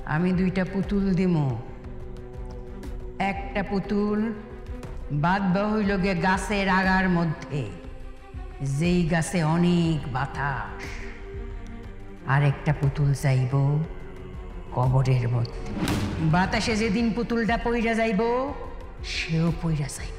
আমি দুইটা পুতুল দিমু। একটা পুতুল বাঁধবা হইল গে গাছের আগার মধ্যে, যেই গাছে অনেক বাতাস। আর একটা পুতুল চাইব কবরের মধ্যে। বাতাসে যেদিন পুতুলটা পইরা যাইব, সেও পইরা যাইব।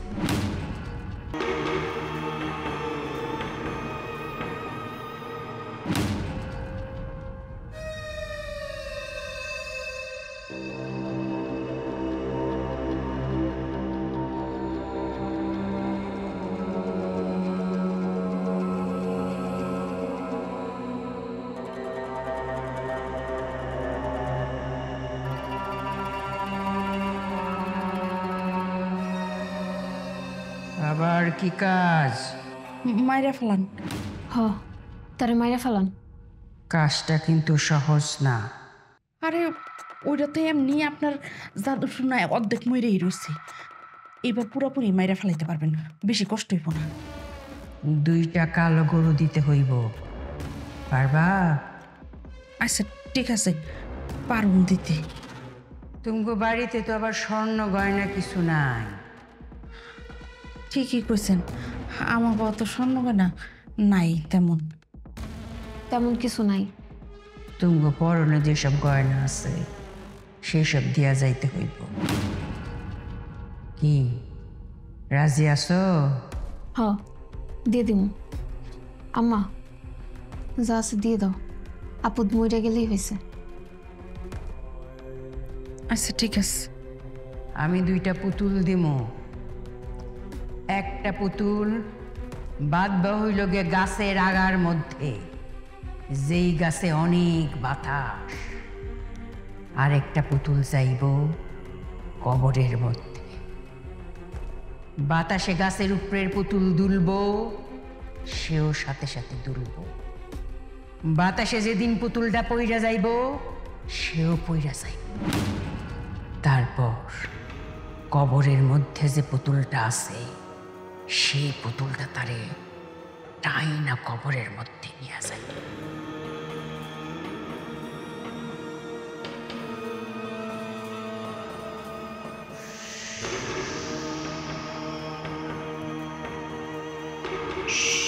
আবার কি কাজ? মাইরা ফেলান। হ, তারে মাইরা ফেলান। কাজটা কিন্তু সহজ না। আরে ওইটা তো এমনি আপনার জাদু শোনায় অর্ধেক মরেই রয়েছে। এবার পুরোপুরি মাইরা ফেলাইতে পারবেন, বেশি কষ্ট হইব না। দুইটা কালো গরু দিতে হইব, পারবা? আচ্ছা ঠিক আছে, পারুন দিতে। তুমগো বাড়িতে তো আবার স্বর্ণ গয়না কিছু নাই। ঠিকই কইছেন, আমার বাবা তো স্বর্ণ গয়না নাই তেমন। তেমন কিছু নাই। তুমগো পরনে যেসব গয়না আছে সেসব দিয়া যাইতে হইব। কি রাজি আছো? হ, দিয়ে দিমু। আম্মা, যা আছে দিয়ে দাও। আপদ মইরা গেলেই হয়েছে। আচ্ছা ঠিক আছে। আমি দুইটা পুতুল দিমু। একটা পুতুল বাঁধবা হইল গে গাছের আগার মধ্যে, যেই গাছে অনেক বাতাস। আর একটা পুতুল চাইব কবরের মধ্যে। বাতাসে গাছের উপরের পুতুল দুলব, সেও সাথে সাথে দুলব। বাতাসে যেদিন পুতুলটা পইরা যাইব, সেও পইরা যাইব। তারপর কবরের মধ্যে যে পুতুলটা আছে, সেই পুতুলটা তারে টাইনা কবরের মধ্যে নিয়ে যায়। Shh.